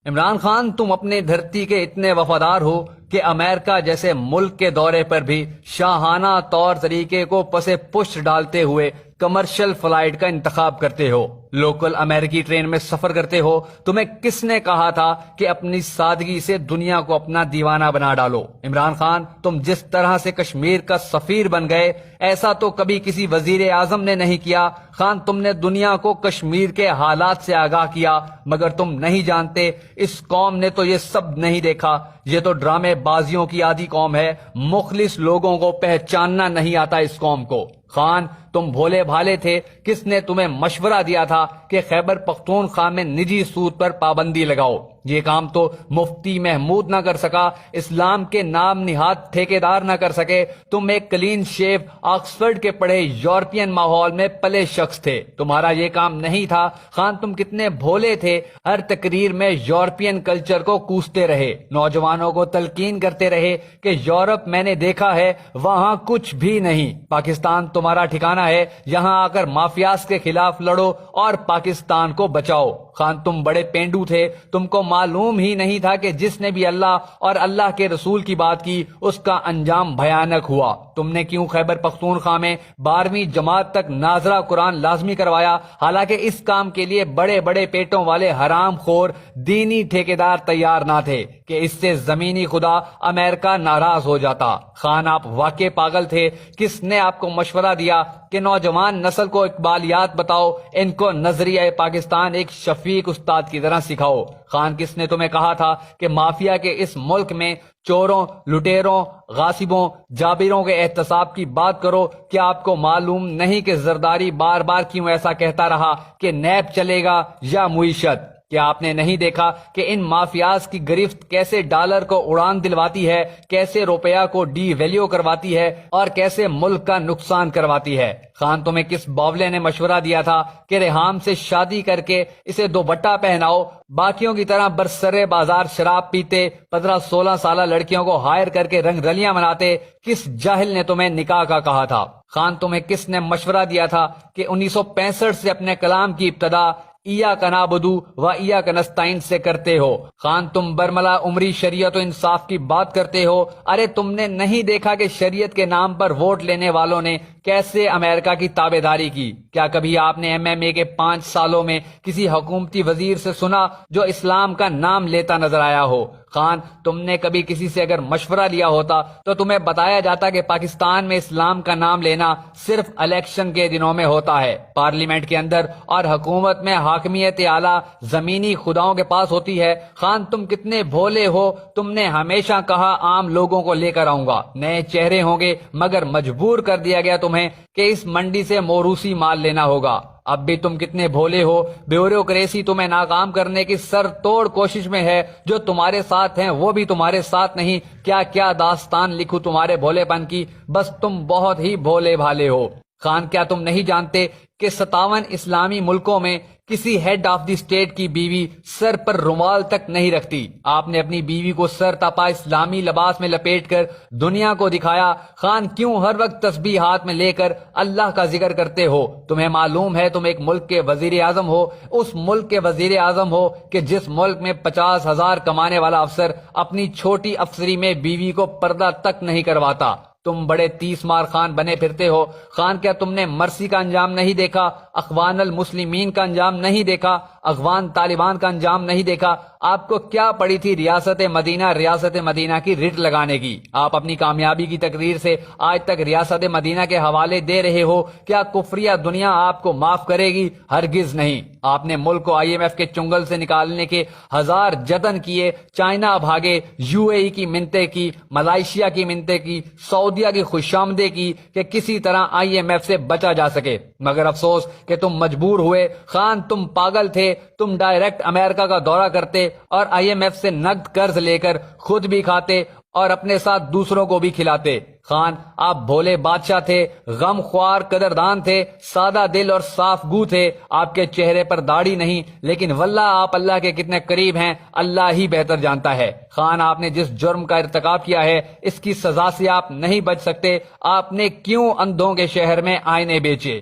عمران خان، تم اپنی دھرتی کے اتنے وفادار ہو کہ امریکہ جیسے ملک کے دورے پر بھی شاہانہ طور طریقے کو پسے پشت ڈالتے ہوئے کمرشل فلائٹ کا انتخاب کرتے ہو، لوکل امریکی ٹرین میں سفر کرتے ہو۔ تمہیں کس نے کہا تھا کہ اپنی سادگی سے دنیا کو اپنا دیوانہ بنا ڈالو؟ عمران خان، تم جس طرح سے کشمیر کا سفیر بن گئے، ایسا تو کبھی کسی وزیر اعظم نے نہیں کیا۔ خان، تم نے دنیا کو کشمیر کے حالات سے آگاہ کیا، مگر تم نہیں جانتے اس قوم نے تو یہ سب نہیں دیکھا۔ یہ تو ڈرامے بازیوں کی عادی قوم ہے، مخلص لوگوں کو پہچاننا نہیں آتا اس قوم کو۔ خان، تم بھولے بھالے تھے، کس نے تمہیں مشورہ دیا تھا کہ خیبر پختونخوا میں نجی سود پر پابندی لگاؤ؟ یہ کام تو مفتی محمود نہ کر سکا، اسلام کے نام نہاد ٹھیکیدار نہ کر سکے۔ تم ایک کلین شیو آکسفرڈ کے پڑھے یورپین ماحول میں پلے شخص تھے، تمہارا یہ کام نہیں تھا۔ خان، تم کتنے بھولے تھے، ہر تقریر میں یورپین کلچر کو کوستے رہے، نوجوانوں کو تلقین کرتے رہے کہ یورپ میں نے دیکھا ہے وہاں کچھ بھی نہیں، پاکستان تمہارا ٹھکانہ ہے، یہاں آ کر مافیاز کے خلاف لڑو اور پاکستان کو بچاؤ۔ خان، تم بڑے پینڈو تھے، تم کو معلوم ہی نہیں تھا کہ جس نے بھی اللہ اور اللہ کے رسول کی بات کی اس کا انجام بھیانک ہوا۔ تم نے کیوں خیبر پختونخوا میں 12ویں جماعت تک ناظرہ قرآن لازمی کروایا، حالانکہ اس کام کے لیے بڑے بڑے پیٹوں والے حرام خور دینی ٹھیکیدار تیار نہ تھے کہ اس سے زمینی خدا امریکہ ناراض ہو جاتا؟ خان، آپ واقع پاگل تھے۔ کس نے آپ کو مشورہ دیا کہ نوجوان نسل کو اقبالیات بتاؤ، ان کو نظریہ پاکستان ایک شفیق استاد کی طرح سکھاؤ؟ خان، کس نے تمہیں کہا تھا کہ مافیا کے اس ملک میں چوروں، لٹیروں، غاصبوں، جابروں کے احتساب کی بات کرو؟ کیا آپ کو معلوم نہیں کہ زرداری بار بار کیوں ایسا کہتا رہا کہ نیب چلے گا یا معیشت؟ کیا آپ نے نہیں دیکھا کہ ان مافیاز کی گرفت کیسے ڈالر کو اڑان دلواتی ہے، کیسے روپیہ کو ڈی ویلیو کرواتی ہے اور کیسے ملک کا نقصان کرواتی ہے؟ خان، تمہیں کس باولے نے مشورہ دیا تھا کہ ریحام سے شادی کر کے اسے دوپٹہ پہناؤ، باقیوں کی طرح برسر بازار شراب پیتے، 15-16 سالہ لڑکیوں کو ہائر کر کے رنگ رلیاں مناتے؟ کس جاہل نے تمہیں نکاح کا کہا تھا؟ خان، تمہیں کس نے مشورہ دیا تھا کہ 1965 سے اپنے کلام کی ابتدا ایاک نعبد و ایاک نستعین سے کرتے ہو؟ خان، تم برملا عمری شریعت و انصاف کی بات کرتے ہو، ارے تم نے نہیں دیکھا کہ شریعت کے نام پر ووٹ لینے والوں نے کیسے امریکہ کی تابعداری کی؟ کیا کبھی آپ نے MMA کے 5 سالوں میں کسی حکومتی وزیر سے سنا جو اسلام کا نام لیتا نظر آیا ہو؟ خان، تم نے کبھی کسی سے اگر مشورہ لیا ہوتا تو تمہیں بتایا جاتا کہ پاکستان میں اسلام کا نام لینا صرف الیکشن کے دنوں میں ہوتا ہے، پارلیمنٹ کے اندر اور حکومت میں حاکمیت اعلیٰ زمینی خداؤں کے پاس ہوتی ہے۔ خان، تم کتنے بھولے ہو، تم نے ہمیشہ کہا عام لوگوں کو لے کر آؤں گا، نئے چہرے ہوں گے، مگر مجبور کر دیا گیا تمہیں کہ اس منڈی سے موروثی مال لینا ہوگا۔ اب بھی تم کتنے بھولے ہو، بیوروکریسی تمہیں ناکام کرنے کی سر توڑ کوشش میں ہے، جو تمہارے ساتھ ہیں وہ بھی تمہارے ساتھ نہیں۔ کیا کیا داستان لکھوں تمہارے بھولے پن کی، بس تم بہت ہی بھولے بھالے ہو۔ خان، کیا تم نہیں جانتے کہ 57 اسلامی ملکوں میں کسی ہیڈ آف دی اسٹیٹ کی بیوی سر پر رومال تک نہیں رکھتی؟ آپ نے اپنی بیوی کو سر تپا اسلامی لباس میں لپیٹ کر دنیا کو دکھایا۔ خان، کیوں ہر وقت تسبیح ہاتھ میں لے کر اللہ کا ذکر کرتے ہو؟ تمہیں معلوم ہے تم ایک ملک کے وزیر اعظم ہو، اس ملک کے وزیر اعظم ہو کہ جس ملک میں 50,000 کمانے والا افسر اپنی چھوٹی افسری میں بیوی کو پردہ تک نہیں کرواتا؟ تم بڑے 30 مار خان بنے پھرتے ہو۔ خان، کیا تم نے مرسی کا انجام نہیں دیکھا، اخوان المسلمین کا انجام نہیں دیکھا، افغان طالبان کا انجام نہیں دیکھا؟ آپ کو کیا پڑی تھی ریاست مدینہ کی رٹ لگانے کی؟ آپ اپنی کامیابی کی تقریر سے آج تک ریاست مدینہ کے حوالے دے رہے ہو۔ کیا کفریہ دنیا آپ کو معاف کرے گی؟ ہرگز نہیں۔ آپ نے ملک کو IMF کے چنگل سے نکالنے کے 1000 جتن کیے، چائنا بھاگے، UAE کی منتیں کی، ملائیشیا کی منتیں کی، سعودیہ کی خوشامدیں کی کہ کسی طرح IMF سے بچا جا سکے، مگر افسوس کہ تم مجبور ہوئے۔ خان، تم پاگل تھے، تم ڈائریکٹ امریکہ کا دورہ کرتے اور IMF سے نقد قرض لے کر خود بھی کھاتے اور اپنے ساتھ دوسروں کو بھی کھلاتے۔ خان، آپ بھولے بادشاہ تھے، غم خوار قدردان تھے، سادہ دل اور صاف گو تھے۔ آپ کے چہرے پر داڑھی نہیں، لیکن واللہ آپ اللہ کے کتنے قریب ہیں اللہ ہی بہتر جانتا ہے۔ خان، آپ نے جس جرم کا ارتکاب کیا ہے اس کی سزا سے آپ نہیں بچ سکتے۔ آپ نے کیوں اندھوں کے شہر میں آئینے بیچے؟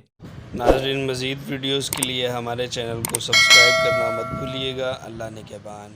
ناظرین، مزید ویڈیوز کے لیے ہمارے چینل کو سبسکرائب کرنا مت بھولیے گا۔ اللہ نگہبان۔